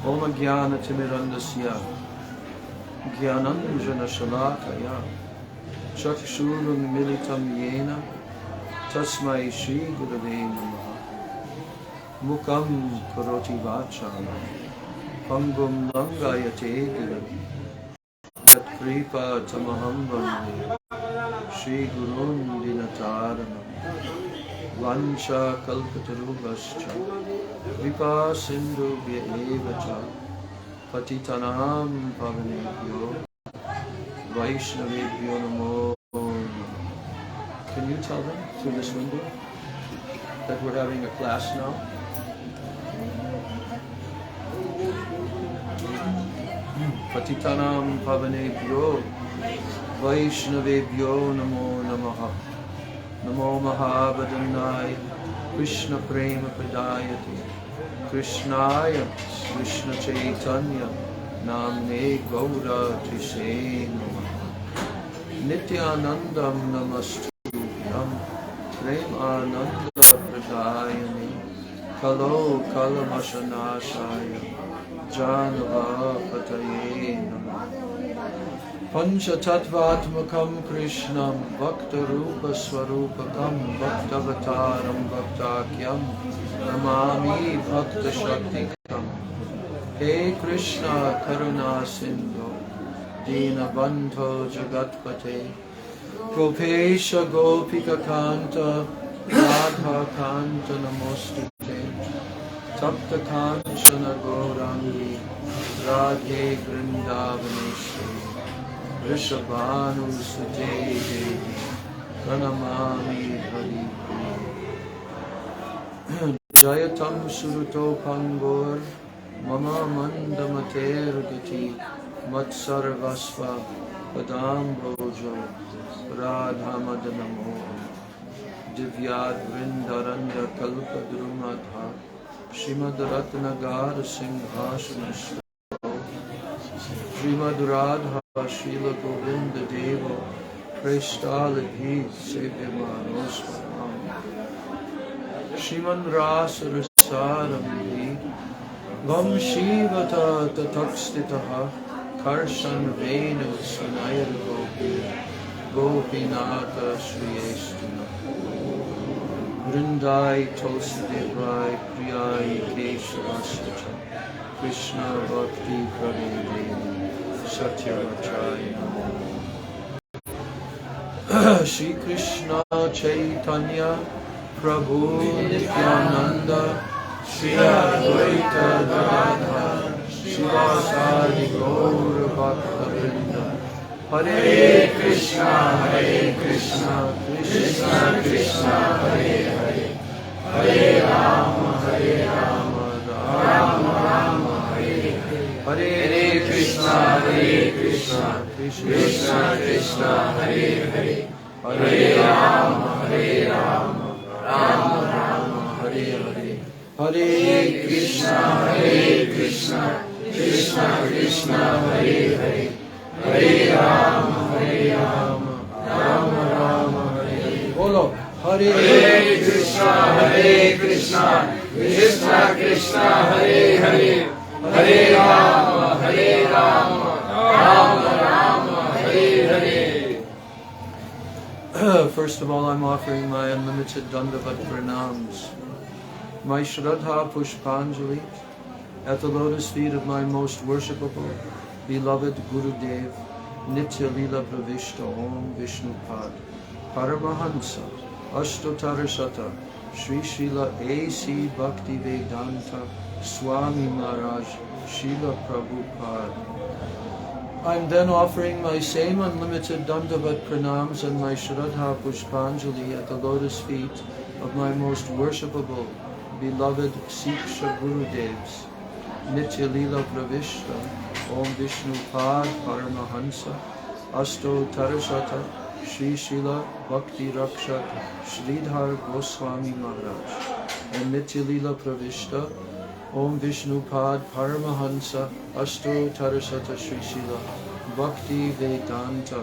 Om Jnana Timirandasya Jnananjana Shalakaya Chakshurum Militam Yena Tasmai Shri Gurave Namaha Mukam Karoti Vachala Pangum Langayate Giram Tat Kripa Tamaham Vande Shri Gurun Dinataranam Vancha Kalpatarubhascha Vipa Sindhu Vyaevacha Patitanam Pavanebhyo Vaishnavebhyo Namo Namaha. Can you tell them through this window that we're having a class now? Patitanam Pavanebhyo Vaishnavebhyo Namo Namaha. Namo Mahavadanyaya Krishna Prema Pradayate Krishnaya Krishna Chaitanya Namne Gaura Tise Namaha Nityanandam Namastuyam Prema Ananda Pradayane Kalo Kalamashanashaya Janava Pataye Namaha Pancha Tattvatmakam Krishnam Bhakta Rupa Swarupakam Bhaktavataram Bhaktakyam Namami Bhakta Shaktikam He Krishna Karuna Sindhu Dinabandho Jagatpate Gopesha Gopika Kanta Radha Kanta Namostute Tapta Kanchana Gaurangi Radhe Vrindavaneshwari Rishabhanu Sute Devi Pranamami Hari Jayatam Suruto Pangor Mama Mandamater Gati Matsarvasva Padambojo Radha Madanamo Divyad Vrindaranda Kalpadrumadha Srimad Ratnagar Singhasana Srimad Radha Srila Govinda Devo Presthalabhi Sevyamanusvaram Sriman Rasa Rasaramhi Vam Shivata Tatakstitaha Karshan Venu Sanayar Gopi Gopinata Shriyestuna Vrindai Tulsidevai Priyai Keshavasya Krishna Bhakti Pravedeni Satyavachaya Shri Krishna Chaitanya Prabhu Nityananda Shri Advaita Radha Shivasari Gaura Bhakta Vrinda Hare Krishna Krishna Krishna Hare Hare Hare Rama Rama Rama Hare Hare Krishna Krishna Krishna Hare Hare Hare Rama Rama Rama Hare Hare Hare Krishna Krishna Krishna Hare Hare Hare Rama Rama Rama Hare Hare Bolo Hare Krishna Krishna Krishna Hare Hare Hare Rama Rama Rama Hare Hare. First of all, I'm offering my unlimited Dandavat Pranams, my Shraddha Pushpanjali at the lotus feet of my most worshipable, beloved Gurudev, Nitya Lila Pravishta Om Vishnupad, Paramahansa, Ashtotarasata, Sri Srila A.C. Bhakti Vedanta, Swami Maharaj, Srila Prabhupada. I'm then offering my same unlimited Dandavat Pranams and my Shraddha Pushpanjali at the lotus feet of my most worshipable, beloved Siksha Gurudevs, Nitya Lila Pravishta, Om Vishnupad Paramahansa, Asto Tarasata, Sri Srila Bhakti Rakshat, Sridhar Goswami Maharaj, and Nitya Lila Pravishta, Om Vishnupad Paramahansa, Asto Tarasata Sri Srila Bhakti Vedanta,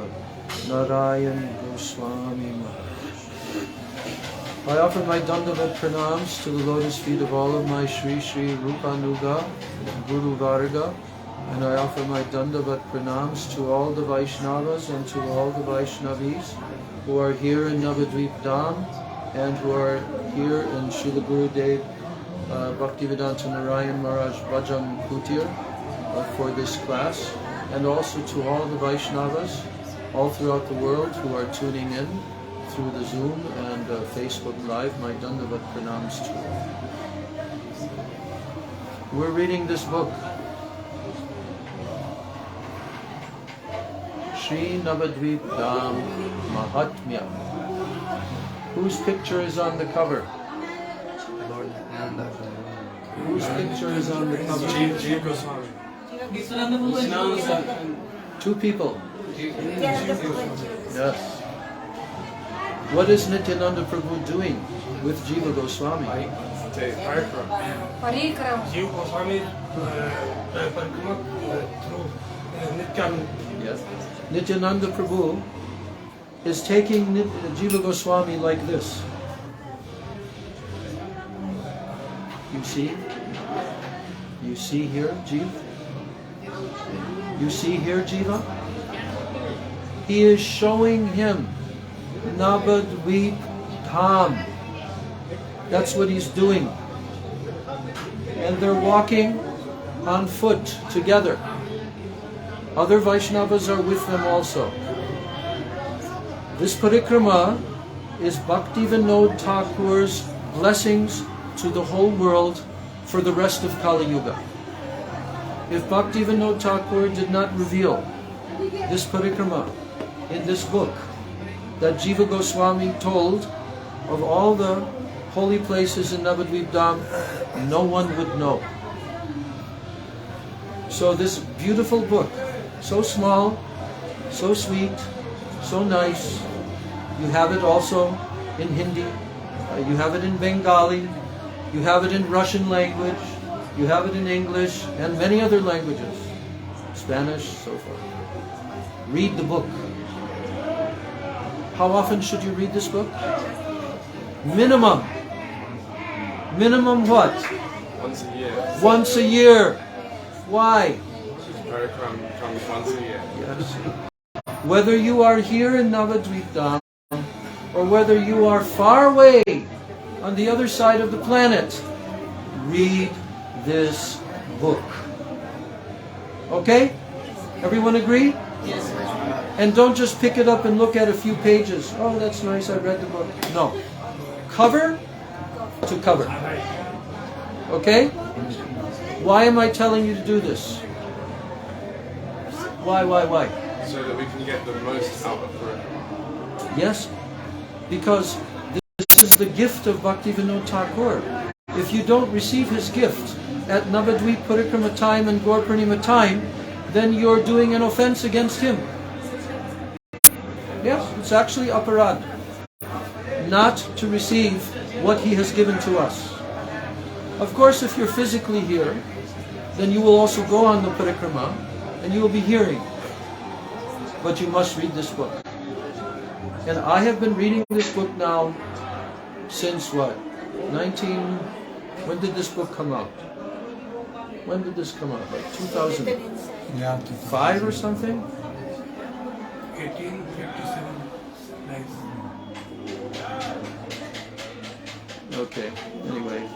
Narayan Goswami Maharaj. I offer my Dandavat Pranams to the lotus feet of all of my Sri Sri Rupanuga, Guru Varga, and I offer my Dandavat Pranams to all the Vaishnavas and to all the Vaishnavis who are here in Navadvip Dham and who are here in Srila Gurudev Bhaktivedanta Narayan Maharaj Bhajan Kutir for this class, and also to all the Vaishnavas all throughout the world who are tuning in through the Zoom and Facebook Live, my Dandavat Pranams to all. We're reading this book, Sri Navadvip Dham Mahatmya. Whose picture is on the cover? Whose picture is on the cover? Two people. Yes. What is Nityananda Prabhu doing with Jiva Goswami? Yes. Nityananda Prabhu is taking Jiva Goswami like this. You see? You see here, Jiva? You see here, Jiva? He is showing him Navadvip Dham. That's what he's doing. And they're walking on foot together. Other Vaishnavas are with them also. This parikrama is Bhakti Vinod Thakur's blessings to the whole world for the rest of Kali Yuga. If Bhakti Vinod Thakur did not reveal this parikrama in this book that Jiva Goswami told of all the holy places in Navadvip Dham, no one would know. So this beautiful book, so small, so sweet, so nice. You have it also in Hindi, you have it in Bengali, you have it in Russian language, you have it in English and many other languages, Spanish, so forth. Read the book. How often should you read this book? Minimum. Minimum what? Once a year. Once a year. Why? Parikrama comes once a year. Yes. Whether you are here in Navadvip Dham or whether you are far away on the other side of the planet, read this book. Okay? Everyone agree? Yes. And don't just pick it up and look at a few pages. Oh, that's nice, I read the book. No. Cover to cover. Okay? Why am I telling you to do this? Why? So that we can get the most out of parikrama. Yes, because this is the gift of Bhakti Vinod Thakur. If you don't receive his gift at Navadvip Parikrama time and Gaur Purnima time, then you're doing an offense against him. Yes, it's actually aparad not to receive what he has given to us. Of course, if you're physically here, then you will also go on the parikrama and you will be hearing. But you must read this book. And I have been reading this book now since what? When did this book come out? When did this come out? Like 2005 or something? 1857. Okay, anyway,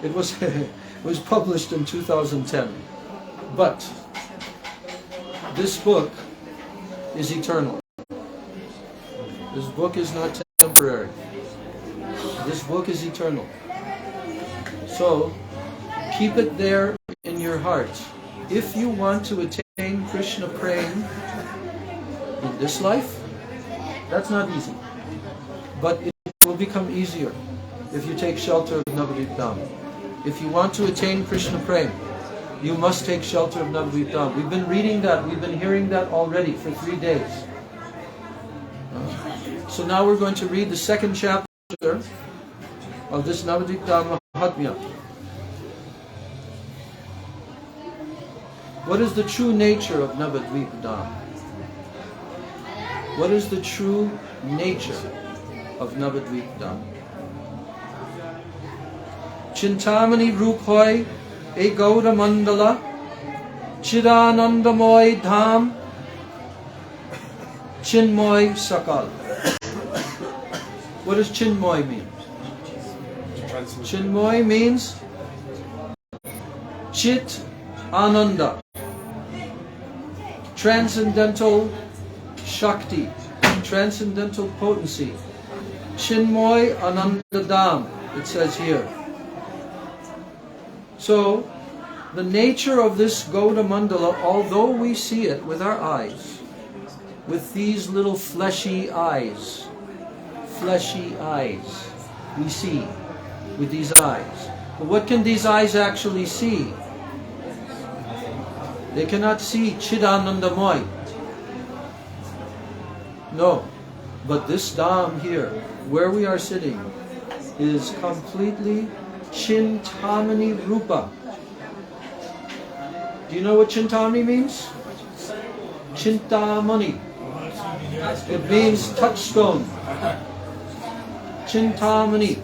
it was it was published in 2010. But this book is eternal. This book is not temporary. This book is eternal. So keep it there in your heart. If you want to attain Krishna Prem in this life, that's not easy. But it will become easier if you take shelter of Navadvip Dham. If you want to attain Krishna Prem, you must take shelter of Navadvip Dham. We've been reading that, we've been hearing that already for 3 days. So now we're going to read the second chapter of this Navadvip Dham Mahatmya. What is the true nature of Navadvip Dham? What is the true nature of Navadvip Dham? Chintamani Rupoy E Gaura Mandala Chidanandamoy Dham Chinmoy Sakal. What does Chinmoy mean? Chinmoy means Chit Ananda, transcendental Shakti, transcendental potency. Chinmoy Anandadam, it says here. So, the nature of this Gauda Mandala, although we see it with our eyes, with these little fleshy eyes, we see with these eyes. But what can these eyes actually see? They cannot see Chidanandamoy. No, but this Dham here, where we are sitting, is completely Chintamani Rupa. Do you know what Chintamani means? Chintamani. It means touchstone. Chintamani.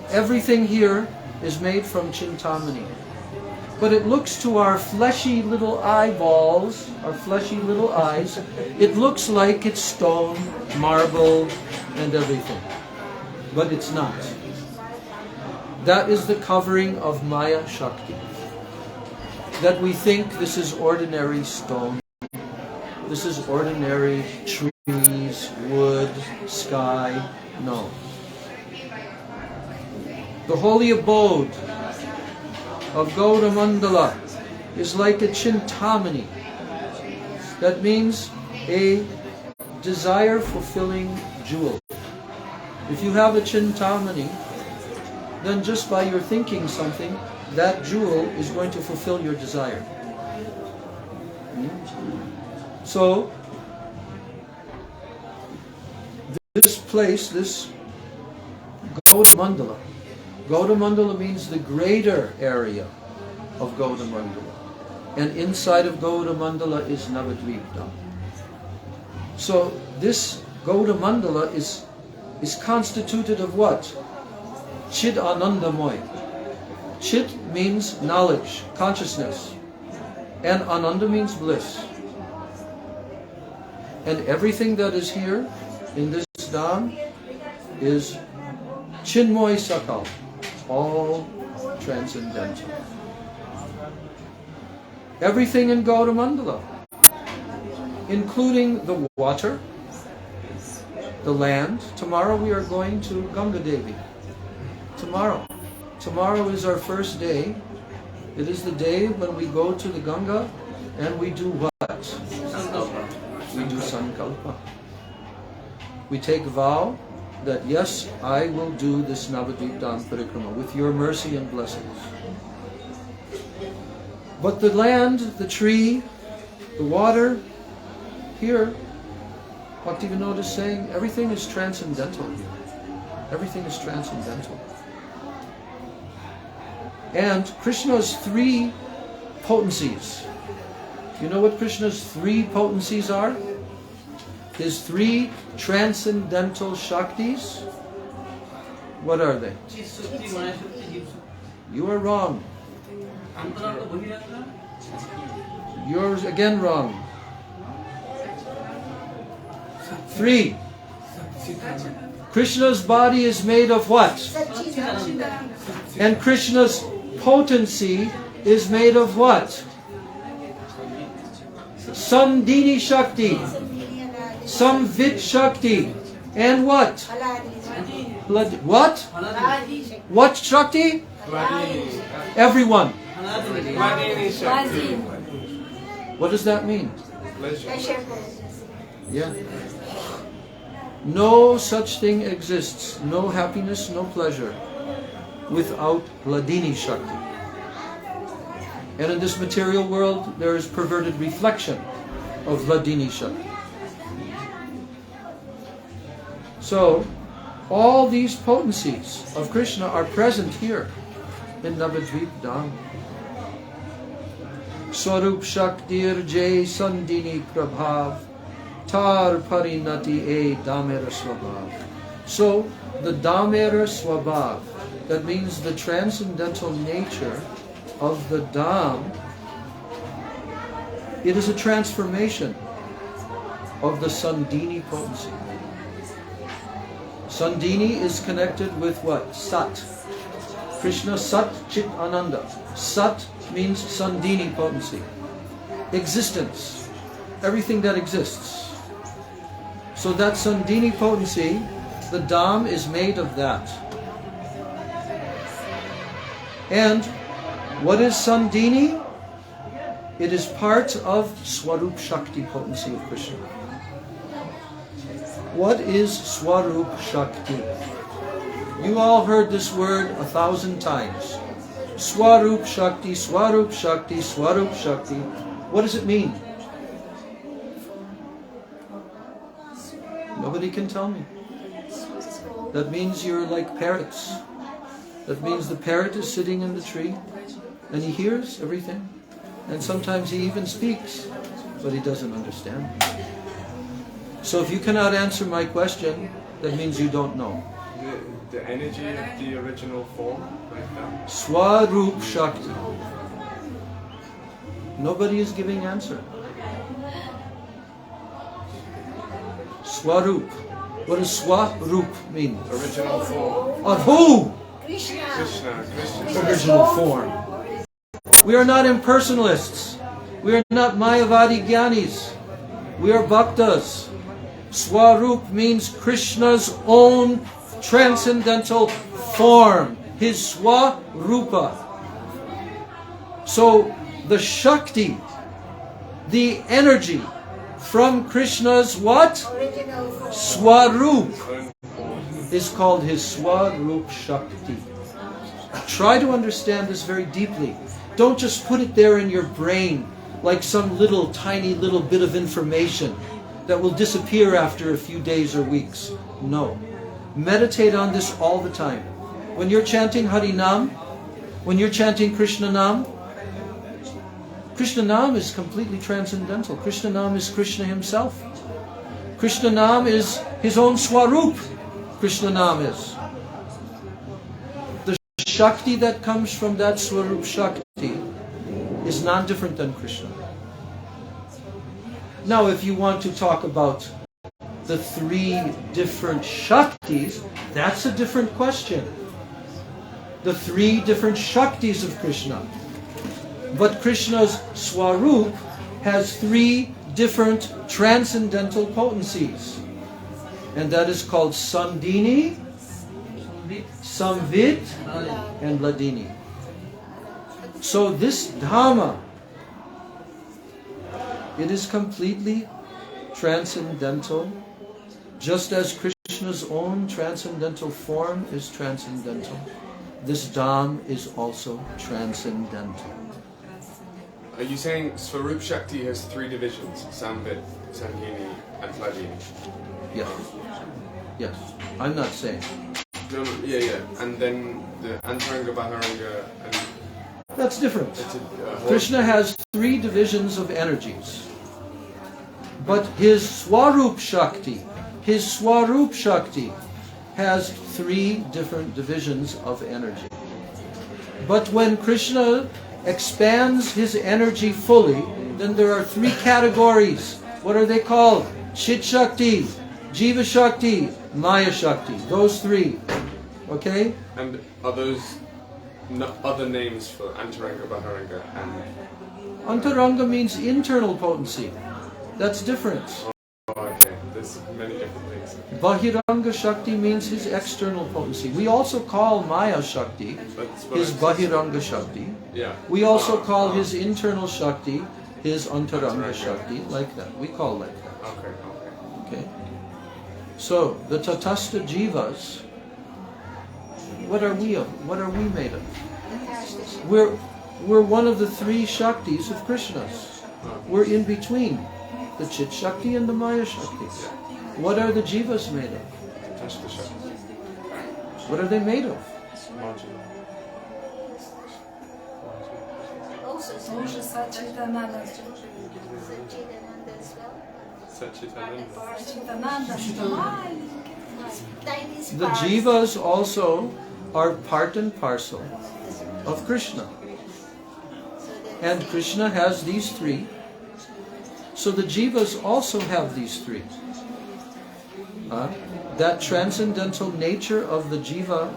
Everything here is made from Chintamani. But it looks to our fleshy little eyeballs, our fleshy little eyes, it looks like it's stone, marble, and everything. But it's not. That is the covering of Maya Shakti. that we think this is ordinary stone, this is ordinary trees, wood, sky. No. The holy abode of Gauda Mandala is like a Chintamani. That means a desire-fulfilling jewel. If you have a Chintamani, then just by your thinking something, that jewel is going to fulfill your desire. So, this place, this Gauda Mandala. Gauda Mandala means the greater area of Gauda Mandala. And inside of Gauda Mandala is Navadvip. So this Gauda Mandala is constituted of what? Chid Anandamoy. Chit means knowledge, consciousness. And Ananda means bliss. And everything that is here in this Dham is Chinmoy Sakal, all transcendental. Everything in Gauda Mandala, including the water, the land. Tomorrow we are going to Ganga Devi. Tomorrow is our first day. It is the day when we go to the Ganga and we do what? We do Sankalpa. We take a vow that yes, I will do this Navadvip Dham Parikrama with your mercy and blessings. But the land, the tree, the water, here, Bhaktivinoda is saying, everything is transcendental here. Everything is transcendental. And Krishna's three potencies. You know what Krishna's three potencies are? His three transcendental Shaktis? What are they? You are wrong. You're again wrong. Three. Krishna's body is made of what? And Krishna's potency is made of what? Samdini Shakti, Samvit Shakti, and what? What? What Shakti? Everyone. What does that mean? Yeah. No such thing exists, no happiness, no pleasure, without Hladini Shakti. And in this material world, there is perverted reflection of Hladini Shakti. So, all these potencies of Krishna are present here in Navadvip Dham. Swarup Shaktir Jai Sandini Prabhav Tar Parinati E Damera Swabhav. So, the Damera Swabhav, that means the transcendental nature of the Dham, it is a transformation of the Sandini potency. Sandini is connected with what? Sat. Krishna Sat Chit Ananda. Sat means Sandini potency. Existence. Everything that exists. So that Sandini potency, the Dham is made of that. And what is Sandini? It is part of Swarup Shakti potency of Krishna. What is Swarup Shakti? You all heard this word 1,000 times. Swarup Shakti, Swarup Shakti, Swarup Shakti. What does it mean? Nobody can tell me. That means you're like parrots. That means the parrot is sitting in the tree and he hears everything. And sometimes he even speaks, but he doesn't understand. So if you cannot answer my question, that means you don't know. The energy of the original form, like that? Swarup Shakti. Nobody is giving answer. Swarup. What does Swarup mean? Original form. Of who? Krishna. Original form. We are not impersonalists. We are not Mayavadi Gyanis. We are Bhaktas. Swarup means Krishna's own transcendental form. His Swarupa. So the Shakti, the energy from Krishna's what? Swarup is called his Swarup Shakti. Try to understand this very deeply. Don't just put it there in your brain like some little tiny little bit of information that will disappear after a few days or weeks. No. Meditate on this all the time. When you're chanting Harinam, when you're chanting Krishna Nam, Krishna Nam is completely transcendental. Krishna Nam is Krishna himself. Krishna Nam is his own Swarup. Krishna Nam is. The Shakti that comes from that Swarup Shakti is not different than Krishna. Now, if you want to talk about the three different Shaktis, that's a different question. The three different Shaktis of Krishna. But Krishna's Swarup has three different transcendental potencies. And that is called Sandini, Samvit, and Ladini. So this Dhamma, it is completely transcendental, just as Krishna's own transcendental form is transcendental. This Dham is also transcendental. Are you saying Swarup Shakti has three divisions? Samvit, Sangini, and Ladini? Yes. Yes. I'm not saying. No, yeah. And then the Antaranga, Baharanga, and... That's different. That's Krishna has three divisions of energies. But his Swarup Shakti has three different divisions of energy. But when Krishna expands his energy fully, then there are three categories. What are they called? Chit Shakti, Jiva Shakti, Maya Shakti. Those three. Okay? And are those other names for Antaranga, Baharanga, and... Antaranga means internal potency. That's different. Oh, okay. There's many different things. Bahiranga Shakti means his external potency. We also call Maya Shakti his Bahiranga Shakti. Yeah. We also call his internal Shakti his Antaranga Shakti, like that. We call like that. Okay. So, the Tatastha Jivas, what are we of? What are we made of? We're one of the three Shaktis of Krishna's. We're in between the Chit Shakti and the Maya Shakti. What are the Jivas made of? What are they made of? Also Satchitananda. The Jivas also are part and parcel of Krishna. And Krishna has these three. So the Jivas also have these three. That transcendental nature of the Jiva,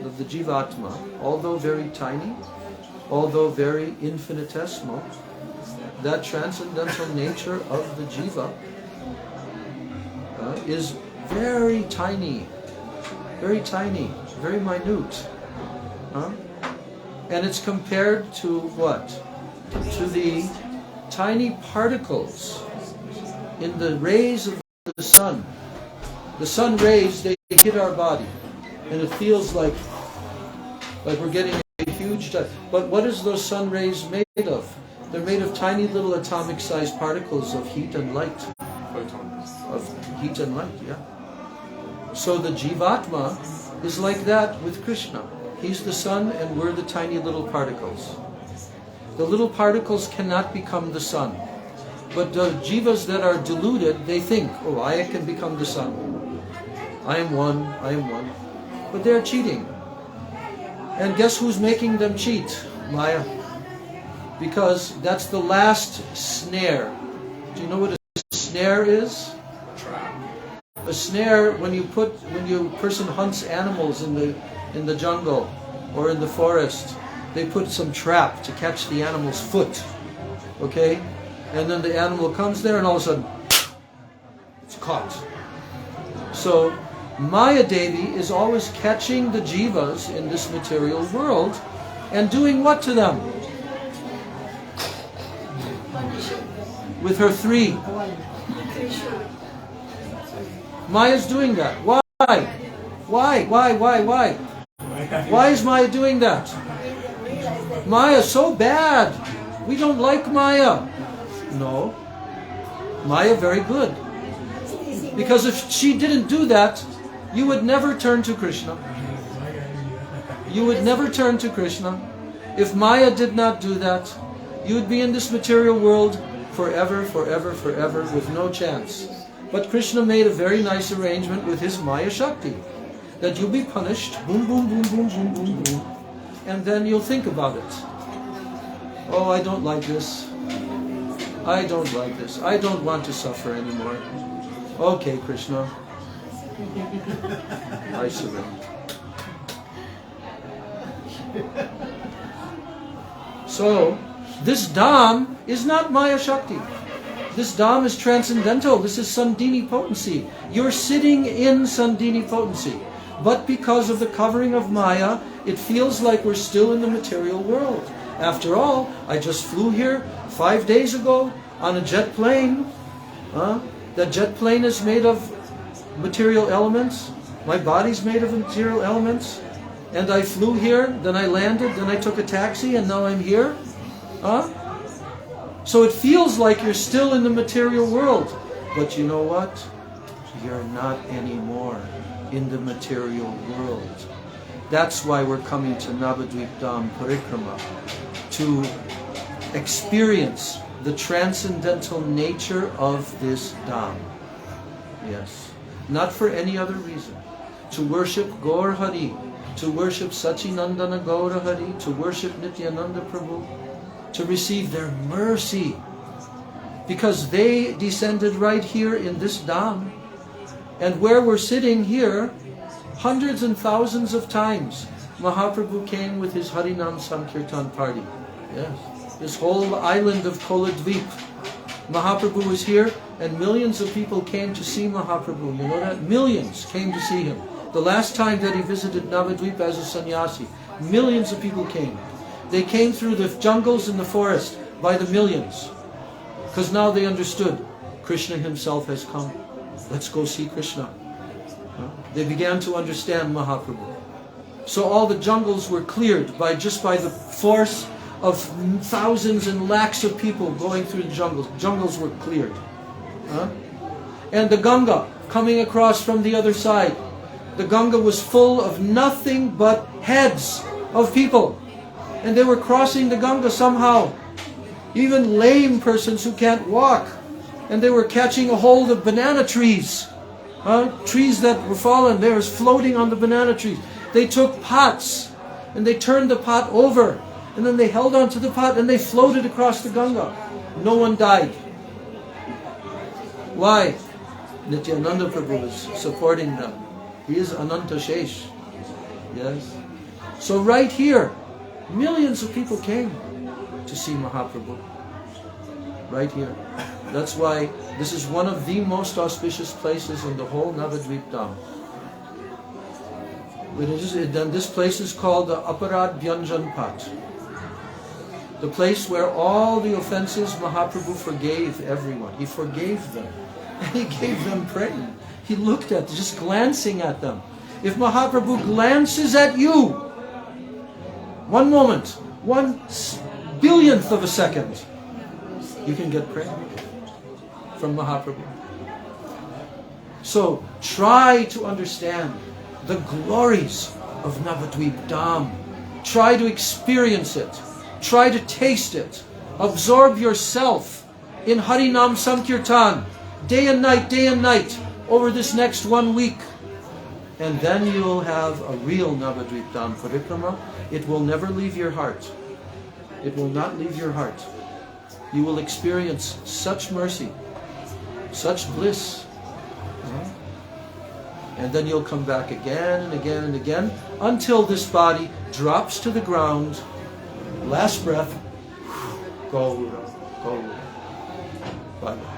of the Jivatma, although very tiny, although very infinitesimal, that transcendental nature of the Jiva is very tiny, very minute. And it's compared to what? To the tiny particles in the rays of the sun. The sun rays, they hit our body, and it feels like we're getting a huge touch. But what is those sun rays made of? They're made of tiny little atomic-sized particles of heat and light. Of heat and light, yeah. So the Jivatma is like that with Krishna. He's the sun and we're the tiny little particles. The little particles cannot become the sun. But the Jivas that are deluded, they think, oh, I can become the sun. I am one. But they're cheating. And guess who's making them cheat? Maya. Because that's the last snare. Do you know what a snare is? A snare, when a person hunts animals in the jungle or in the forest, they put some trap to catch the animal's foot. Okay? And then the animal comes there and all of a sudden, it's caught. So, Maya Devi is always catching the jivas in this material world and doing what to them? With her three. Maya's doing that. Why? Why? Why is Maya doing that? Maya's so bad. We don't like Maya. No. Maya very good. Because if she didn't do that, you would never turn to Krishna. You would never turn to Krishna. If Maya did not do that, you would be in this material world forever, forever, forever, with no chance. But Krishna made a very nice arrangement with his Maya Shakti, that you'll be punished, boom, boom, boom, boom, boom, boom, boom, and then you'll think about it. Oh, I don't like this. I don't like this. I don't want to suffer anymore. Okay, Krishna. I surrender. So, this Dham is not Maya Shakti. This Dham is transcendental. This is Sandhini potency. You're sitting in Sandhini potency. But because of the covering of Maya, it feels like we're still in the material world. After all, I just flew here 5 days ago on a jet plane. That jet plane is made of material elements. My body's made of material elements. And I flew here, then I landed, then I took a taxi, and now I'm here. So it feels like you're still in the material world. But you know what? You're not anymore in the material world. That's why we're coming to Navadvip Dham Parikrama, to experience the transcendental nature of this Dham. Yes. Not for any other reason. To worship Gaur Hari, to worship Sachinandana Gaura Hari, to worship Nityananda Prabhu, to receive their mercy. Because they descended right here in this Dham. And where we're sitting here, hundreds and thousands of times, Mahaprabhu came with his Harinam Sankirtan party. Yes. This whole island of Koladvip. Mahaprabhu was here and millions of people came to see Mahaprabhu. You know that? Millions came to see him. The last time that he visited Navadvip as a sannyasi, millions of people came. They came through the jungles and the forest by the millions. Because now they understood, Krishna himself has come. Let's go see Krishna. They began to understand Mahaprabhu. So all the jungles were cleared just by the force of thousands and lakhs of people going through the jungles. Jungles were cleared. And the Ganga coming across from the other side. The Ganga was full of nothing but heads of people. And they were crossing the Ganga somehow. Even lame persons who can't walk. And they were catching a hold of banana trees. Trees that were fallen, they were floating on the banana trees. They took pots and they turned the pot over. And then they held onto the pot and they floated across the Ganga. No one died. Why? Nityananda Prabhu is supporting them. He is Ananta Shesh. Yes. So right here, millions of people came to see Mahaprabhu. Right here. That's why this is one of the most auspicious places in the whole Navadvip Dham. This place is called the Aparad Bhyanjan Pat. The place where all the offenses Mahaprabhu forgave everyone. He forgave them. And he gave them praise. He looked at them, just glancing at them. If Mahaprabhu glances at you, one moment, 1/1000th of a second, you can get praise from Mahaprabhu. So try to understand the glories of Navadvip Dham. Try to experience it. Try to taste it. Absorb yourself in Harinam Sankirtan, day and night, over this next 1 week. And then you will have a real Navadvip Dham Parikrama. It will never leave your heart. It will not leave your heart. You will experience such mercy, such bliss. And then you'll come back again and again and again until this body drops to the ground last breath, go, go, bye-bye.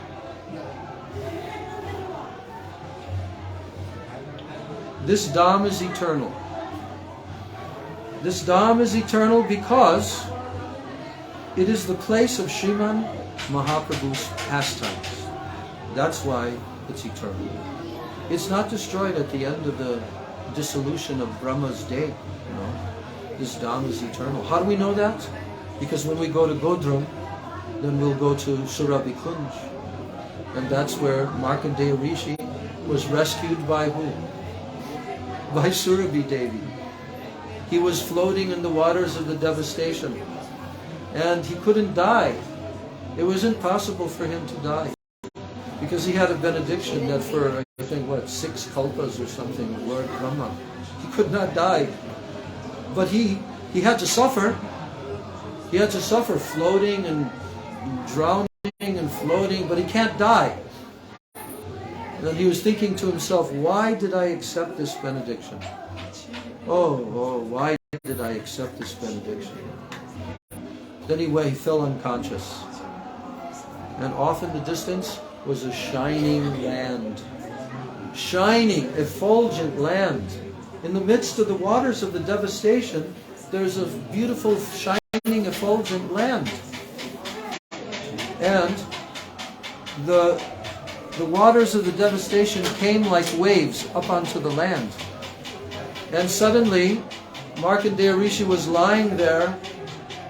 This Dham is eternal. This Dham is eternal because it is the place of Srimad Mahaprabhu's pastimes. That's why it's eternal. It's not destroyed at the end of the dissolution of Brahma's day. You know, this Dham is eternal. How do we know that? Because when we go to Godrum, then we'll go to Surabhi Kunj. And that's where Markandeya Rishi was rescued by who? By Surabhi Devi. He was floating in the waters of the devastation. And he couldn't die. It was impossible for him to die. Because he had a benediction that for, I think, 6 kalpas or something, Lord Brahma. He could not die. But he had to suffer. He had to suffer floating and drowning and floating, but he can't die. And he was thinking to himself, why did I accept this benediction? Oh, why did I accept this benediction? Then he fell unconscious. And off in the distance was a shining land. Shining, effulgent land. In the midst of the waters of the devastation, there's a beautiful, shining, effulgent land. And the waters of the devastation came like waves up onto the land. And suddenly, Markandeya Rishi was lying there,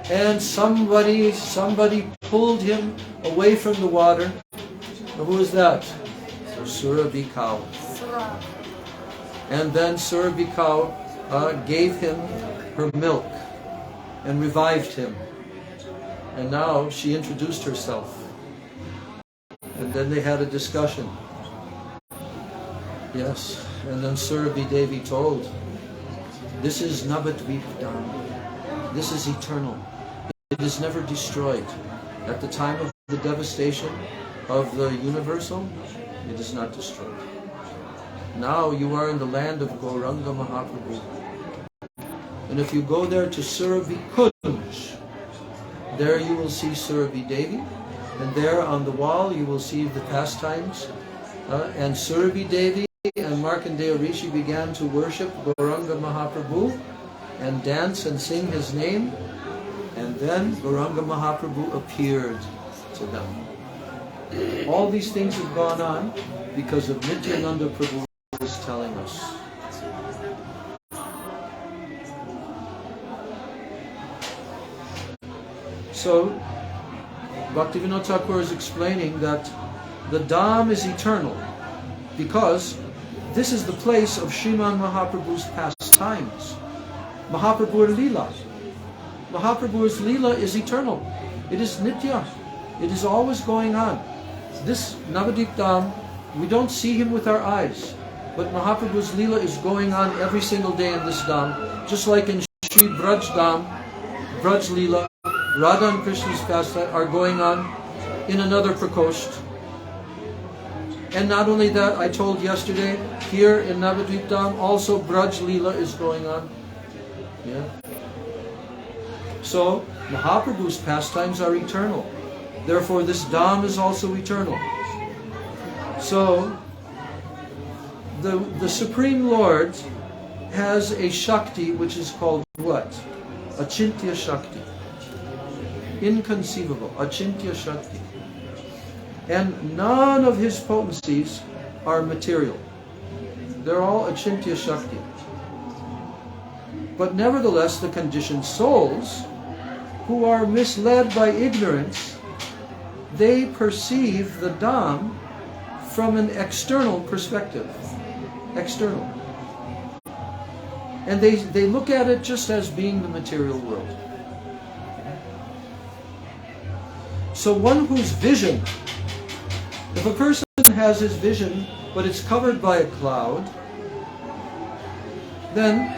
and somebody pulled him away from the water. Now, who was that? Surabhi cow. And then Surabhi cow gave him her milk and revived him. And now she introduced herself. And then they had a discussion. Yes. And then Surabhi Devi told, this is Navadvip Dham. This is eternal. It is never destroyed. At the time of the devastation of the universal, it is not destroyed. Now you are in the land of Gauranga Mahaprabhu. And if you go there to Surabhi Kunj, there you will see Surabhi Devi. And there on the wall you will see the pastimes. And Surabhi Devi and Markandeya Rishi began to worship Gauranga Mahaprabhu and dance and sing his name. And then Gauranga Mahaprabhu appeared to them. All these things have gone on because of Nityananda Prabhu was telling us. So, Bhaktivinoda Thakur is explaining that the Dham is eternal because this is the place of Srimad Mahaprabhu's pastimes. Mahaprabhu's Leela. Mahaprabhu's Leela is eternal. It is Nitya. It is always going on. This Navadvip Dham, we don't see him with our eyes. But Mahaprabhu's Leela is going on every single day in this Dham. Just like in Sri Braj Dham, Braj Leela, Radha and Krishna's pastime are going on in another Prakosht. And not only that, I told yesterday, here in Navadvip Dham, also Braj Leela is going on. Yeah. So, Mahaprabhu's pastimes are eternal. Therefore, this Dham is also eternal. So, the Supreme Lord has a Shakti which is called what? Achintya Shakti. Inconceivable. Achintya Shakti. And none of his potencies are material. They're all Achintya Shakti. But nevertheless, the conditioned souls who are misled by ignorance, they perceive the Dham from an external perspective. External. And they look at it just as being the material world. So one whose vision, if a person has his vision, but it's covered by a cloud, then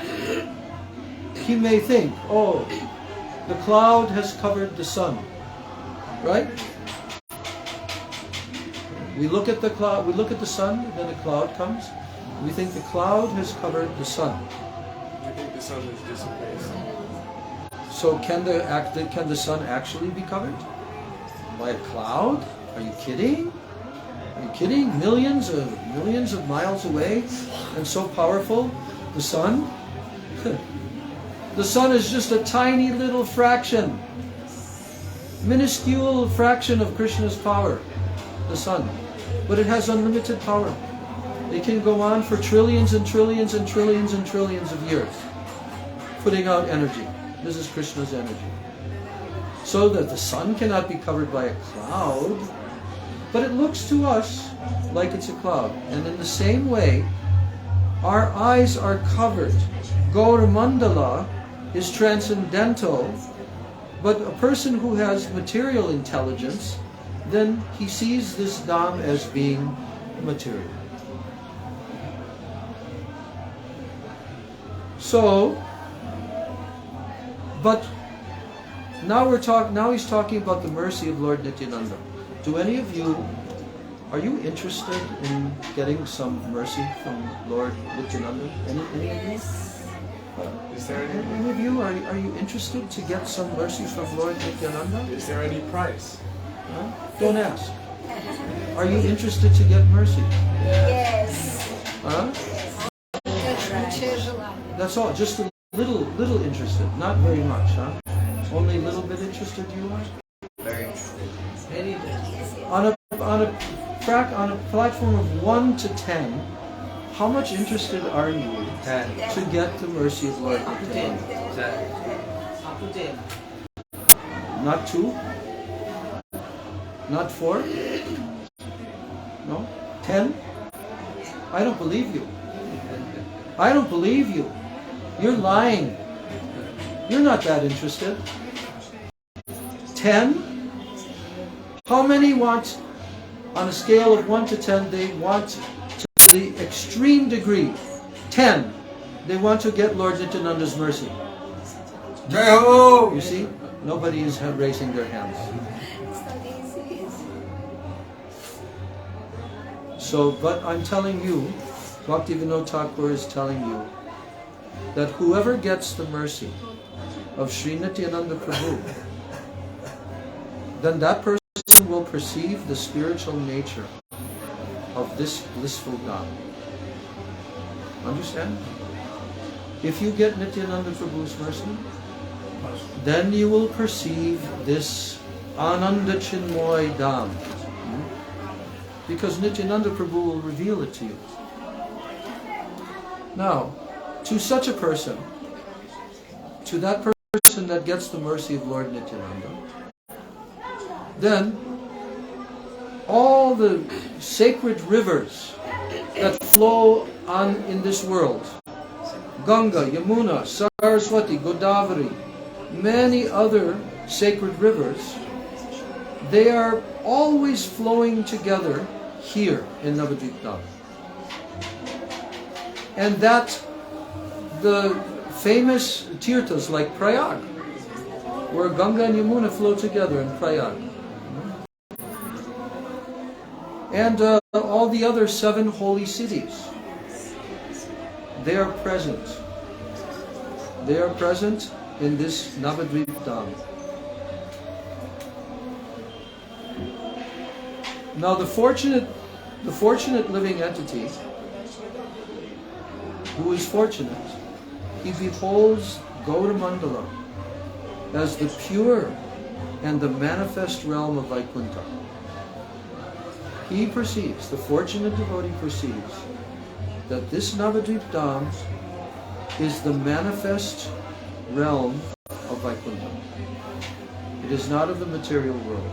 he may think, oh, the cloud has covered the sun. Right? We look at the cloud, we look at the sun, and then a cloud comes. We think the cloud has covered the sun. We think the sun has disappeared. So can the sun actually be covered by a cloud? Are you kidding? Are you kidding? Millions of miles away, and so powerful, the sun? The sun is just a tiny little fraction, minuscule fraction of Krishna's power, the sun. But it has unlimited power. It can go on for trillions and trillions and trillions and trillions of years, putting out energy. This is Krishna's energy. So that the sun cannot be covered by a cloud, but it looks to us like it's a cloud. And in the same way, our eyes are covered. Gaura Mandala is transcendental, but a person who has material intelligence, then he sees this Dham as being material. So, but now he's talking about the mercy of Lord Nityananda. Do any of you, are you interested in getting some mercy from Lord Nityananda? Any of you? Is there Any of you, are you interested to get some mercy from Lord Nityananda? Is there any price? Huh? Don't ask. Are you interested to get mercy? Yes. Huh? That's all. Just a little interested. Not very much, huh? Only a little bit interested you are? Very interesting. On a platform of 1 to 10, how much interested are you 10. to get the mercy of Lord Up to 10. Nityananda? Up to 10. Not 2? Not 4? No? 10? I don't believe you. I don't believe you. You're lying. You're not that interested. 10? How many want, on a scale of 1 to 10, they want to the extreme degree, 10, they want to get Lord Nityananda's mercy? You see? Nobody is raising their hands. It's not easy. So, but I'm telling you, Bhaktivinoda Thakur is telling you that whoever gets the mercy of Sri Nityananda Prabhu, then that person will perceive the spiritual nature of this blissful God. Understand? If you get Nityananda Prabhu's mercy, then you will perceive this Ananda Chinmoy Dham. Because Nityananda Prabhu will reveal it to you. Now, to such a person, to that person that gets the mercy of Lord Nityananda, then all the sacred rivers that flow on in this world, Ganga, Yamuna, Saraswati, Godavari, many other sacred rivers, they are always flowing together here in Navadvip Dham. And that the famous tirthas like Prayag, where Ganga and Yamuna flow together in Prayag, and all the other 7 holy cities, they are present. They are present in this Navadvip Dham. Now the fortunate living entity who is fortunate, he beholds Gaura Mandala as the pure and the manifest realm of Vaikuntha. He perceives, the fortunate devotee perceives, that this Navadvip Dham is the manifest realm of Vaikuntha. It is not of the material world.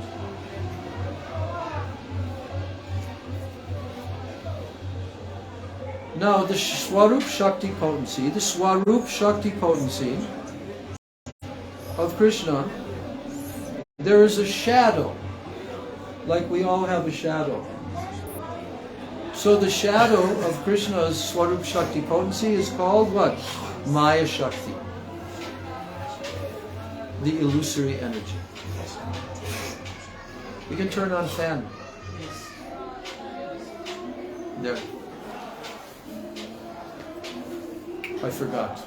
Now the Swarup Shakti potency, of Krishna, there is a shadow, like we all have a shadow. So the shadow of Krishna's Swarup Shakti potency is called what? Maya Shakti. The illusory energy. You can turn on fan. There. I forgot.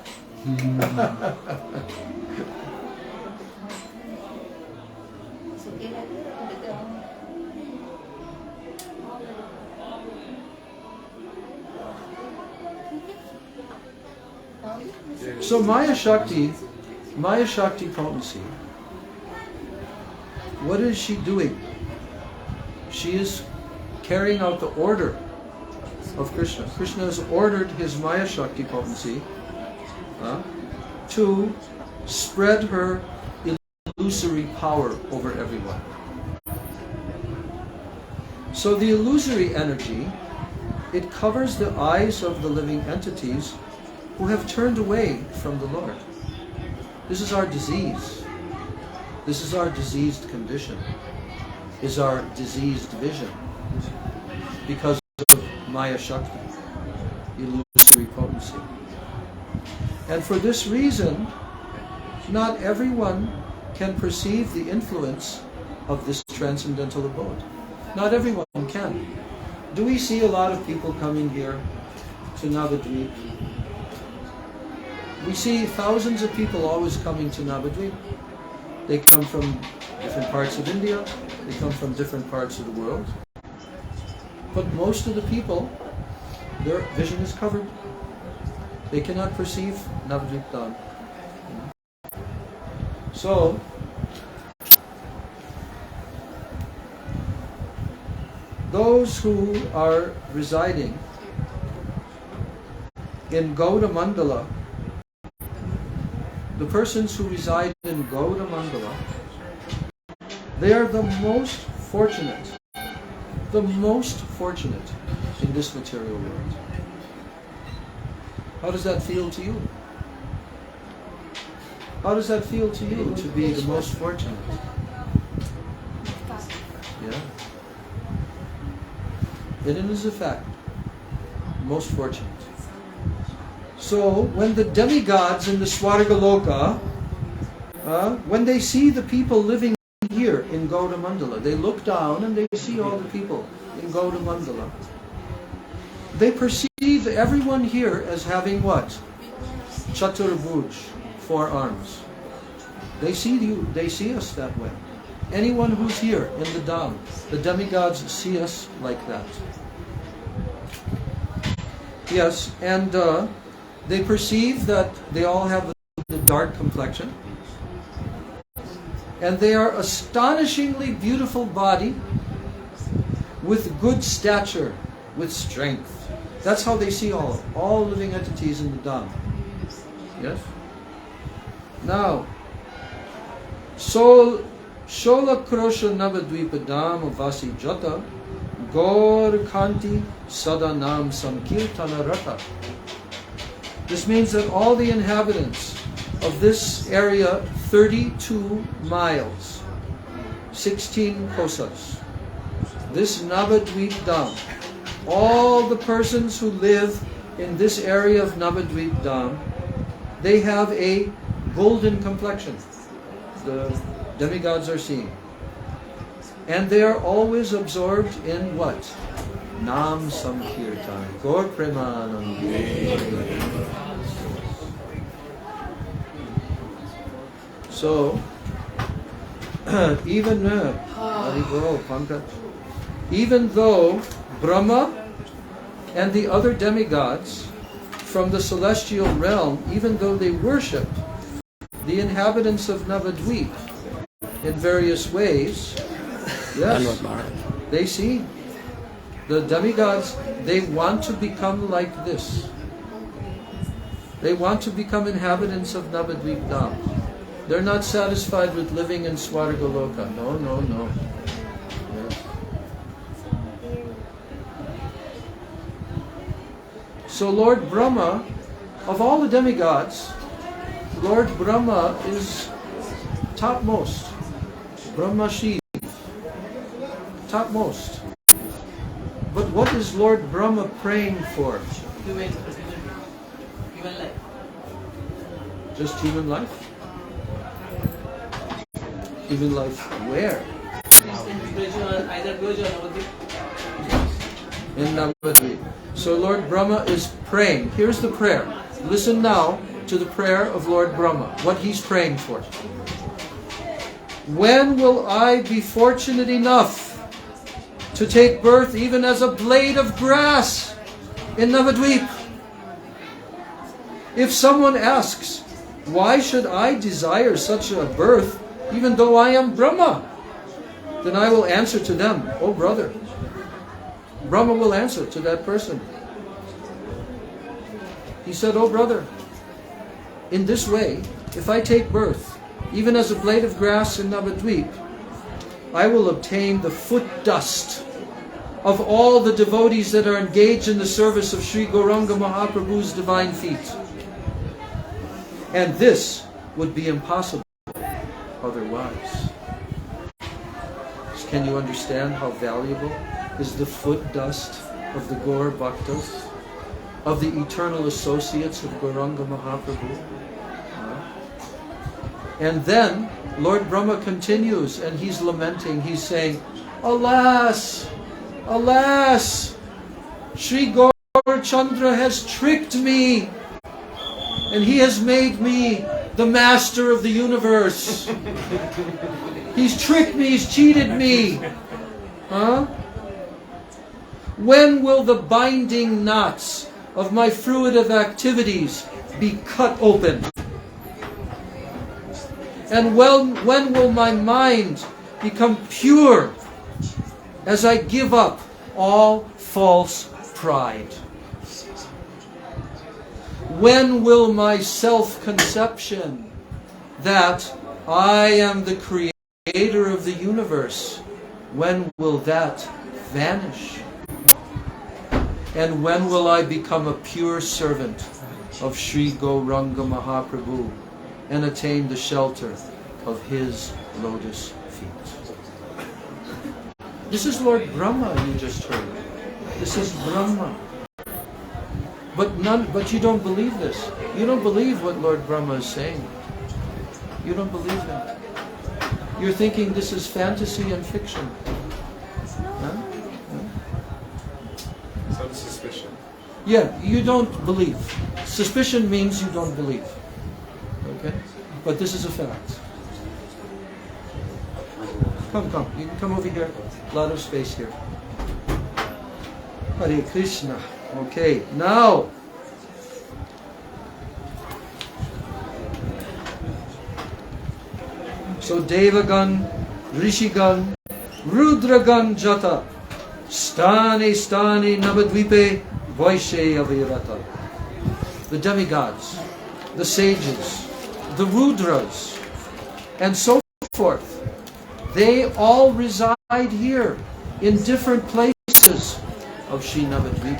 So Maya Shakti potency, what is she doing? She is carrying out the order of Krishna. Krishna has ordered his Maya Shakti potency to spread her illusory power over everyone. So the illusory energy, it covers the eyes of the living entities who have turned away from the Lord. This is our disease. This is our diseased condition, is our diseased vision, because of Maya Shakti, illusory potency. And for this reason, not everyone can perceive the influence of this transcendental abode. Not everyone can. Do we see a lot of people coming here to Navadvip? We see thousands of people always coming to Navadvip. They come from different parts of India, they come from different parts of the world. But most of the people, their vision is covered. They cannot perceive Navadvip Dham. So, those who are residing in Gauda Mandala, the persons who reside in Gauda Mandala, they are the most fortunate in this material world. How does that feel to you? How does that feel to you, to be the most fortunate? Yeah. And it is a fact, most fortunate. So, when the demigods in the Swargaloka, when they see the people living here in Gauda Mandala, they look down and they see all the people in Gauda Mandala. They perceive everyone here as having what? Chaturabhuj, 4 arms. They see you, they see us that way. Anyone who's here in the Dham, the demigods see us like that. Yes, and they perceive that they all have the dark complexion. And they are astonishingly beautiful body with good stature, with strength. That's how they see all living entities in the Dham. Yes? Now, Shola Krosha Navadvipa Dham Vasi Jata Gaur Kanti Sadanam Sankirtana Rata. This means that all the inhabitants of this area, 32 miles, 16 kosas, this Navadvip Dham, all the persons who live in this area of Navadvip Dham, they have a golden complexion. The demigods are seeing. And they are always absorbed in what? Nam Sankirtan. Gaur Premanandi. So, even though Brahma and the other demigods from the celestial realm, even though they worship the inhabitants of Navadvip in various ways, yes, they see the demigods, they want to become like this. They want to become inhabitants of Navadvip Dham. They're not satisfied with living in Swargaloka. No. Yes. So Lord Brahma, of all the demigods, Lord Brahma is topmost. Brahma Shiv. Topmost. But what is Lord Brahma praying for? Human life. Just human life? Human life where? Either Braj or Navadvip. In Navadvip. So Lord Brahma is praying. Here's the prayer. Listen now to the prayer of Lord Brahma, what he's praying for. When will I be fortunate enough to take birth even as a blade of grass in Navadvip? If someone asks, why should I desire such a birth even though I am Brahma? Then I will answer to them, oh brother. Brahma will answer to that person. He said, oh brother, in this way, if I take birth, even as a blade of grass in Navadvip, I will obtain the foot dust of all the devotees that are engaged in the service of Sri Gauranga Mahaprabhu's divine feet. And this would be impossible otherwise. Can you understand how valuable is the foot dust of the Gaur Bhaktas, of the eternal associates of Gauranga Mahaprabhu? And then Lord Brahma continues and he's lamenting, he's saying, alas, alas, Sri Gaur Chandra has tricked me and he has made me the master of the universe. He's tricked me, he's cheated me. When will the binding knots of my fruitive activities be cut open? And when will my mind become pure as I give up all false pride? When will my self-conception that I am the creator of the universe, when will that vanish? And when will I become a pure servant of Sri Gauranga Mahaprabhu and attain the shelter of his lotus feet? This is Lord Brahma you just heard. This is Brahma. But you don't believe this. You don't believe what Lord Brahma is saying. You don't believe him. You're thinking this is fantasy and fiction. Huh? Some suspicion. Yeah, you don't believe. Suspicion means you don't believe. Okay? But this is a fact. Come. You can come over here. A lot of space here. Hare Krishna. Okay, now. So Devagan, Rishigan, Rudragan Jata, Stani Navadvipe, Vaishe Avirata. The demigods, the sages, the Rudras, and so forth. They all reside here in different places of Sri Navadvip.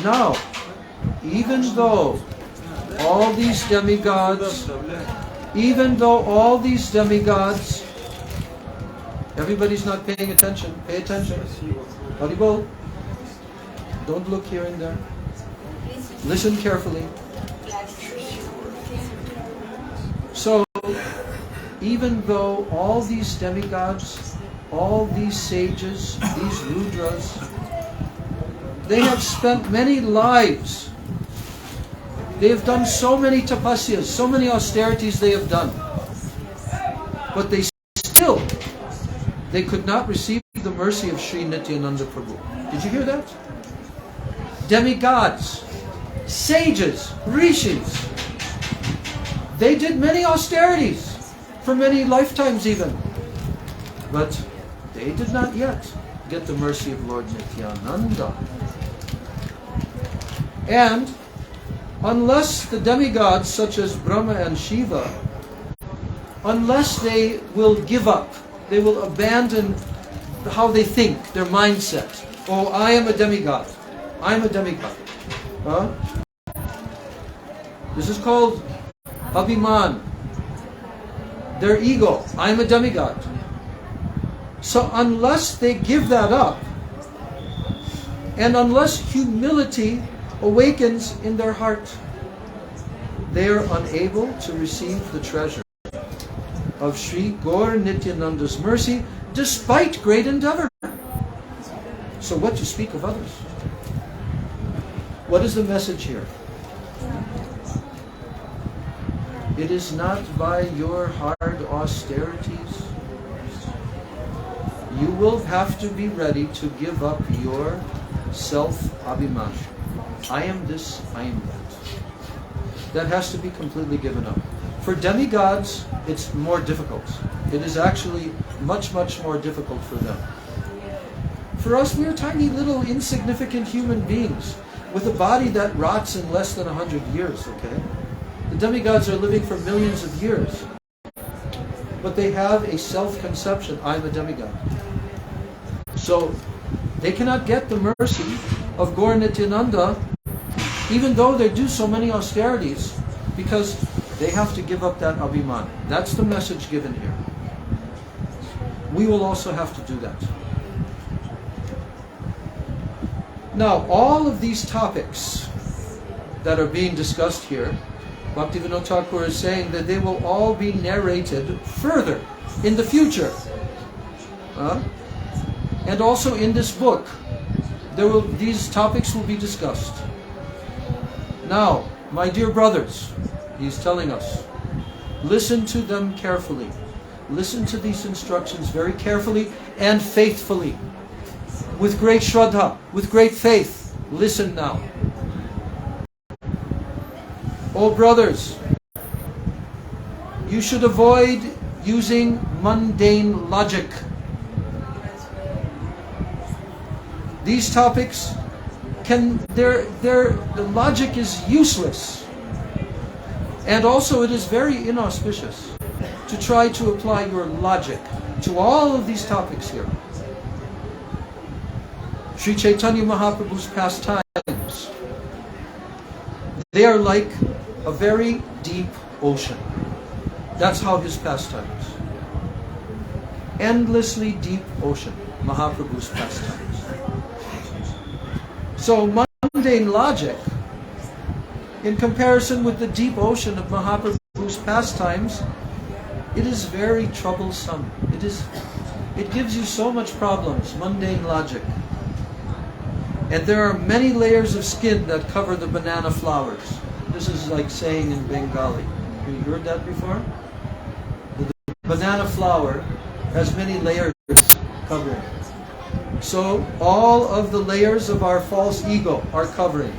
Now, even though all these demigods, everybody's not paying attention. Pay attention. Haribol. Don't look here and there. Listen carefully. So, even though all these demigods, all these sages, these Rudras, they have spent many lives. They have done so many tapasyas, so many austerities they have done. But they could not receive the mercy of Sri Nityananda Prabhu. Did you hear that? Demigods, sages, rishis, they did many austerities for many lifetimes even. But they did not yet get the mercy of Lord Nityananda. And unless the demigods such as Brahma and Shiva, unless they will give up, they will abandon how they think, their mindset. Oh, I am a demigod. I'm a demigod. This is called Abhiman. Their ego. I'm a demigod. So unless they give that up, and unless humility awakens in their heart, they are unable to receive the treasure of Sri Gaur Nityananda's mercy despite great endeavor. So what to speak of others? What is the message here? It is not by your hard austerities. You will have to be ready to give up your self-abhiman. I am this, I am that. That has to be completely given up. For demigods, it's more difficult. It is actually much, much more difficult for them. For us, we are tiny little insignificant human beings with a body that rots in less than 100 years, okay? The demigods are living for millions of years. But they have a self-conception, I'm a demigod. So, they cannot get the mercy of Gaur Nityananda, even though they do so many austerities, because they have to give up that abhiman. That's the message given here. We will also have to do that. Now, all of these topics that are being discussed here, Bhaktivinoda Thakur is saying that they will all be narrated further in the future. And also in this book, these topics will be discussed. Now, my dear brothers, he's telling us, listen to them carefully. Listen to these instructions very carefully and faithfully. With great shraddha, with great faith. Listen now. Oh brothers, you should avoid using mundane logic. These topics the logic is useless. And also it is very inauspicious to try to apply your logic to all of these topics here. Sri Chaitanya Mahaprabhu's pastimes, they are like a very deep ocean. That's how his pastimes. Endlessly deep ocean, Mahaprabhu's pastimes. So mundane logic, in comparison with the deep ocean of Mahaprabhu's pastimes, it is very troublesome. It gives you so much problems, mundane logic. And there are many layers of skin that cover the banana flowers. This is like saying in Bengali. Have you heard that before? The banana flower has many layers covering. So all of the layers of our false ego are covering.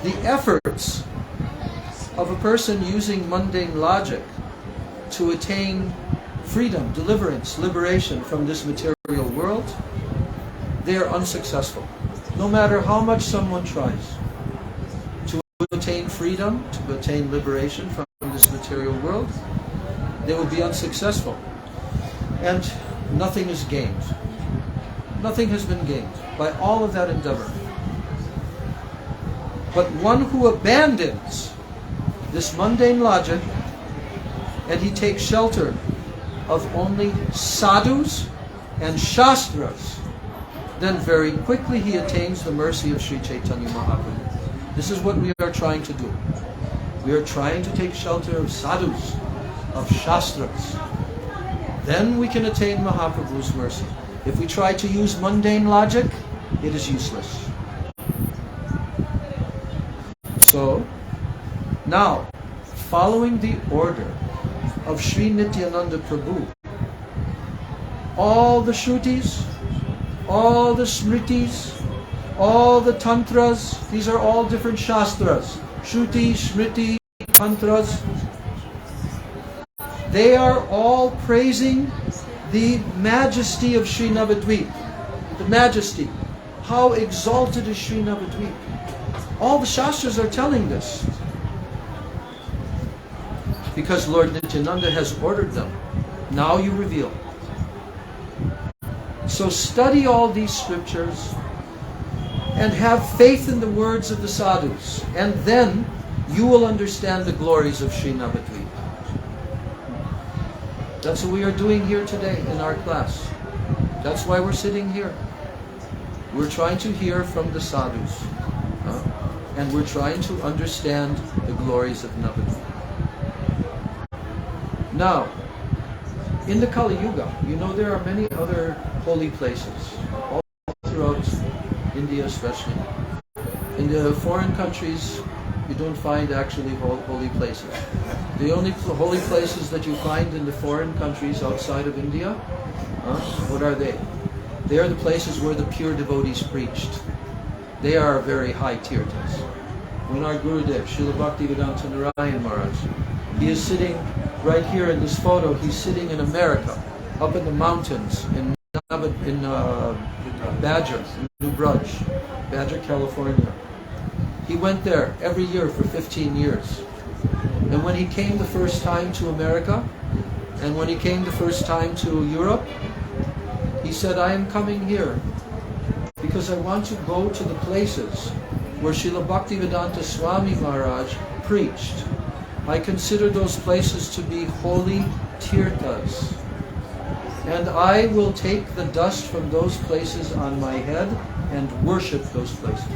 The efforts of a person using mundane logic to attain freedom, deliverance, liberation from this material world, they are unsuccessful. No matter how much someone tries to attain freedom, to attain liberation from this material world, they will be unsuccessful. And nothing is gained. Nothing has been gained by all of that endeavor. But one who abandons this mundane logic and he takes shelter of only sadhus and shastras, then very quickly he attains the mercy of Sri Chaitanya Mahaprabhu. This is what we are trying to do. We are trying to take shelter of sadhus, of shastras. Then we can attain Mahaprabhu's mercy. If we try to use mundane logic, it is useless. So, now, following the order of Sri Nityananda Prabhu, all the Shrutis, all the Smritis, all the Tantras, these are all different Shastras. Shruti, Smriti, Tantras, they are all praising the majesty of Sri Navadvip. The majesty. How exalted is Sri Navadvip. All the Shastras are telling this. Because Lord Nityananda has ordered them. Now you reveal. So study all these scriptures and have faith in the words of the sadhus. And then you will understand the glories of Sri Navadvip. That's what we are doing here today in our class. That's why we're sitting here. We're trying to hear from the sadhus. And we're trying to understand the glories of Navadvip. Now, in the Kali Yuga, you know there are many other holy places, all throughout India especially. In the foreign countries, you don't find actually holy places. The only holy places that you find in the foreign countries outside of India, what are they? They are the places where the pure devotees preached. They are very high tirthas. When our Gurudev, Srila Bhaktivedanta Narayan Maharaj, he is sitting right here in this photo. He's sitting in America, up in the mountains in Badger, New Braj, Badger, California. He went there every year for 15 years. And when he came the first time to America, and when he came the first time to Europe, he said, I am coming here because I want to go to the places where Srila Bhaktivedanta Swami Maharaj preached. I consider those places to be holy tirthas. And I will take the dust from those places on my head and worship those places.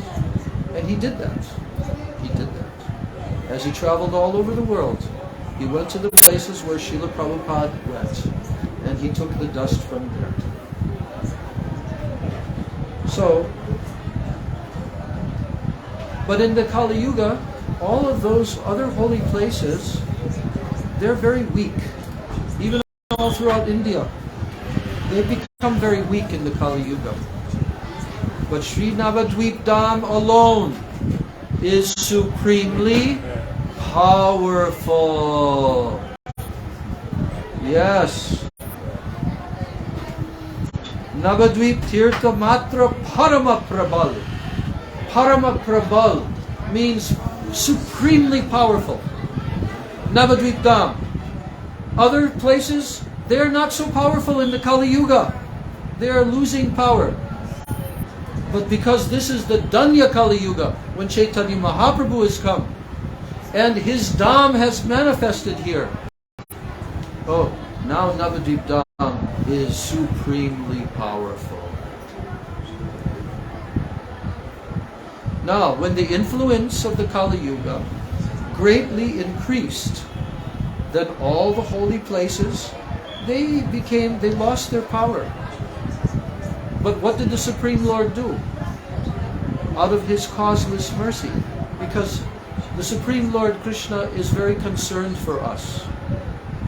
And he did that. He did that. As he traveled all over the world, he went to the places where Srila Prabhupada went, and he took the dust from there. So, but in the Kali Yuga, all of those other holy places, they're very weak. Even all throughout India, they've become very weak in the Kali Yuga. But Sri Navadvip Dham alone is supremely powerful. Yes. Navadvip Tirtha Matra Parama Prabal. Parama Prabal means supremely powerful. Navadvip Dham. Other places, they are not so powerful in the Kali Yuga. They are losing power. But because this is the Danya Kali Yuga, when Chaitanya Mahaprabhu has come, and his Dham has manifested here. Oh, now Navadvip Dham is supremely powerful. Now, when the influence of the Kali Yuga greatly increased, then all the holy places, they lost their power. But what did the Supreme Lord do? Out of his causeless mercy, because the Supreme Lord Krishna is very concerned for us,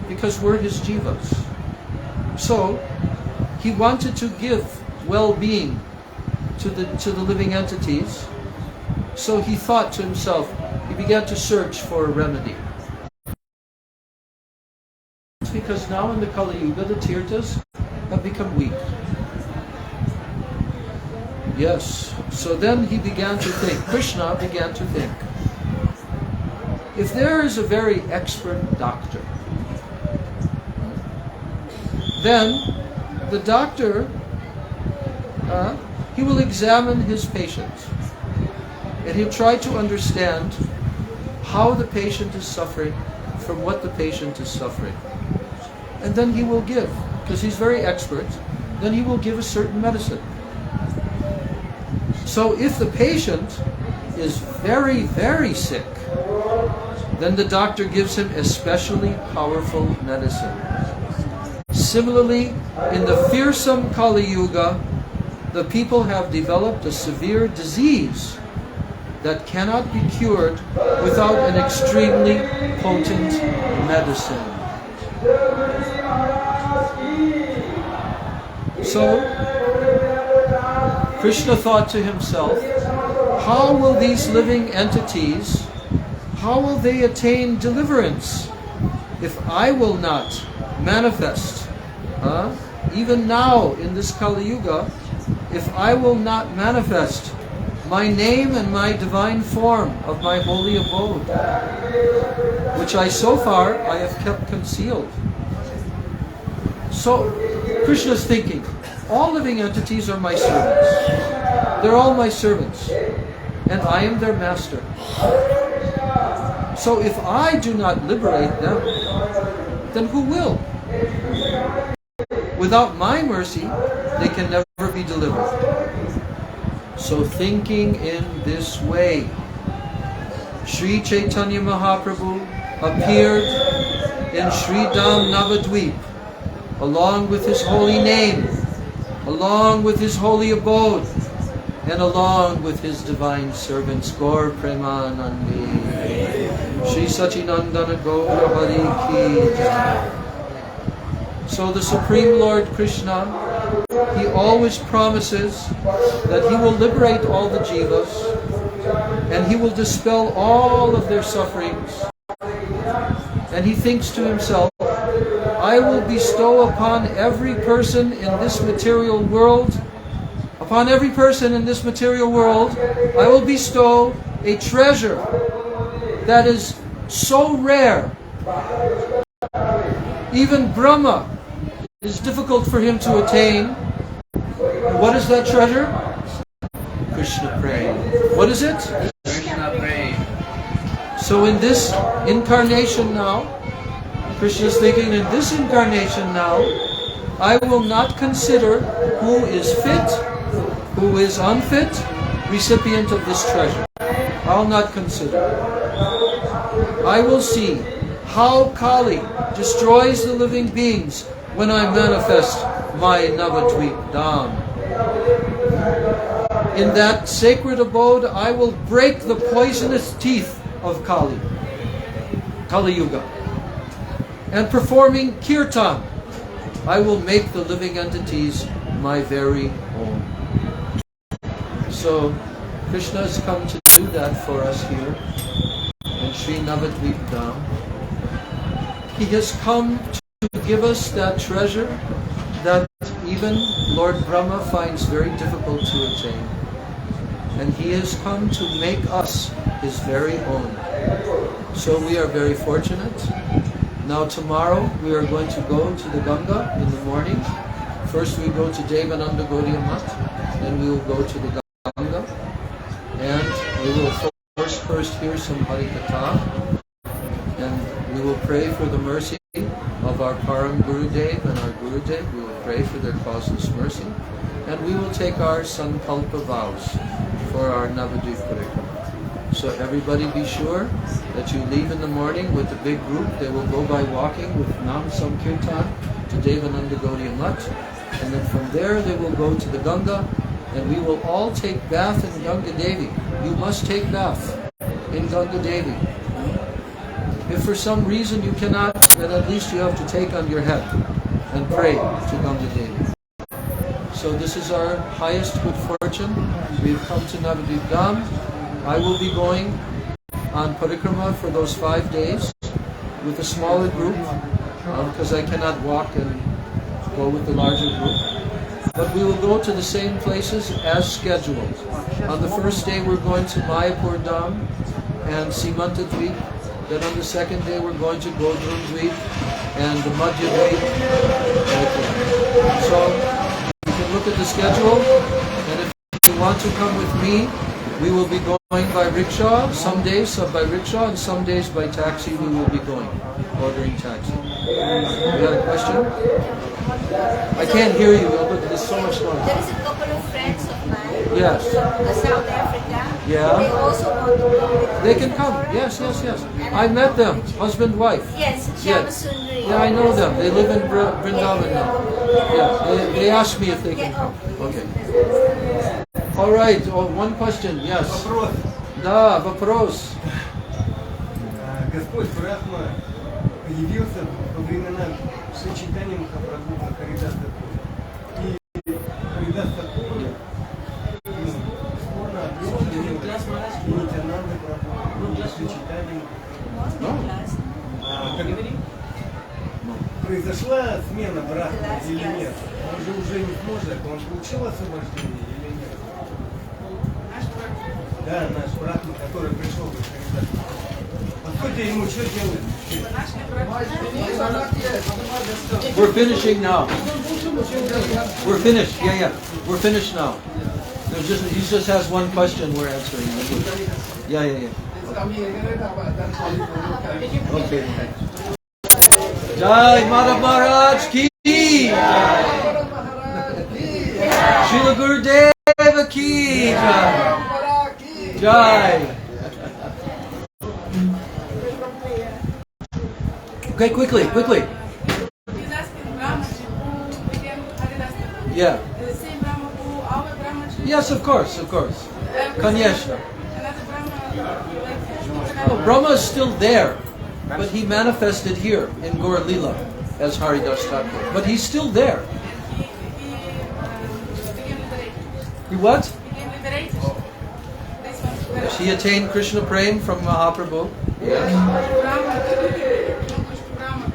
because we're his jivas. So, he wanted to give well-being to the living entities. So he thought to himself, he began to search for a remedy. Because now in the Kali Yuga, the tirthas have become weak. Yes. So then he began to think, Krishna began to think, if there is a very expert doctor, then the doctor, he will examine his patient. And he'll try to understand how the patient is suffering, from what the patient is suffering. And then he will give, because he's very expert, then he will give a certain medicine. So if the patient is very, very sick, then the doctor gives him especially powerful medicine. Similarly, in the fearsome Kali Yuga, the people have developed a severe disease that cannot be cured without an extremely potent medicine. So, Krishna thought to himself, how will these living entities, how will they attain deliverance if I will not manifest? Even now in this Kali Yuga, if I will not manifest my name and my divine form of my holy abode, which so far I have kept concealed. So, Krishna's thinking, all living entities are my servants. They're all my servants. And I am their master. So if I do not liberate them, then who will? Without my mercy, they can never be delivered. So thinking in this way, Sri Chaitanya Mahaprabhu appeared in Sri Dham Navadvip, along with his holy name, along with his holy abode, and along with his divine servants, Gaur Premanandi, Sri Sachinandana Gaura Hari Ki Jai. So the Supreme Lord Krishna he always promises that he will liberate all the jivas and he will dispel all of their sufferings. And he thinks to himself, I will bestow upon every person in this material world, I will bestow a treasure that is so rare. Even Brahma is difficult for him to attain. And what is that treasure? Krishna praying. What is it? Krishna praying. So in this incarnation now, Krishna is thinking, in this incarnation now, I will not consider who is fit, who is unfit, recipient of this treasure. I'll not consider. I will see how Kali destroys the living beings when I manifest my Navadvip Dham. In that sacred abode, I will break the poisonous teeth of Kali Yuga. And performing kirtan, I will make the living entities my very own. So, Krishna has come to do that for us here in Sri Navadvip Dham. He has come to give us that treasure that even Lord Brahma finds very difficult to attain. And he has come to make us his very own. So we are very fortunate. Now tomorrow we are going to go to the Ganga in the morning. First we go to Devananda Gaudiya Math, then we will go to the Ganga, and we will first hear some Harikatha, and we will pray for the mercy of our Param Gurudev and our Gurudev. We will pray for their causeless mercy, and we will take our Sankalpa vows for our Navadvip Parikrama. So everybody be sure that you leave in the morning with a big group. They will go by walking with Nam Sankirtan to Devananda Gaudiya Math, and then from there they will go to the Ganga, and we will all take bath in Ganga Devi. You must take bath in Ganga Devi. If for some reason you cannot, then at least you have to take on your head and pray to Ganga Devi. So this is our highest good fortune. We've come to Navadvip Dham. I will be going on parikrama for those 5 days with a smaller group because I cannot walk and go with the larger group. But we will go to the same places as scheduled. On the first day we're going to Mayapur Dham and Simantadvip. Then on the second day we're going to Godrun Dvip and the Madhya Dvip. So you can look at the schedule, and if you want to come with me, we will be going by rickshaw, some days by rickshaw, and some days by taxi we will be going, ordering taxi. You had a question? I can't hear you, Albert, there's so much noise. There is a couple of friends of mine Yes. from South Africa. Yeah. They also want to go with They can come, yes. I met them, husband, wife. Yes, Yes. Sundari. Yeah, I know them. They live in Vrindavan now. Yeah, they asked me if they can come. Okay. All right, one question, yes. Вопрос. Да, вопрос. Господь Брахма появился во времена сочетания Махапрабху на Харидас Такур. И Харидас Такур бесспорно ответил и Нитянанда Прабху сочетанием. Произошла смена Брахмы или нет? Он же уже не сможет, он получил освобождение или нет? Да, наш Брахма, который пришел в Харидас. Подходите ему, что делать? We're finishing now. We're finished. Yeah. We're finished now. He just has one question we're answering. Yeah. Okay. Jai Madhav Maharaj ki Jai. Srila Gurudeva ki Jai. Jai. Okay, quickly. He's asking Brahmaji who became Haridas Thakur. Yeah. The same Brahma who our Brahmaji. Yes, of course. Kanyeshna. Another Brahma. Oh, Brahma is still there, but he manifested here in Gaur Lila as Haridas Thakur. But he's still there. He He what? Became liberated. This one's liberated. She attained Krishna Prem from Mahaprabhu. Yes. Brahma, Brahma,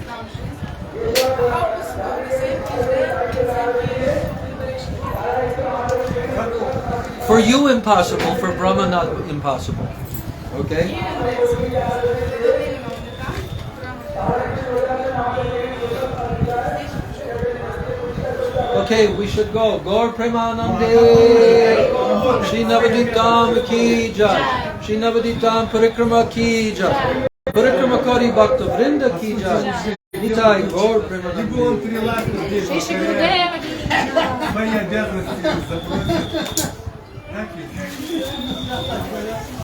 how possible the same is there, liberation? For you impossible, for Brahma not impossible. Okay? Okay, we should go. Gaur Premanande. Shri Navadvip Dham ki jai. Shri Navadvip Dham Parikrama ki jai. Parikrama Kari Bhakta Vrinda ki jai. Nitai Gaur И Premanande. он 3 ласка в день повторяет. Свои обязанности запросит. Так ведь?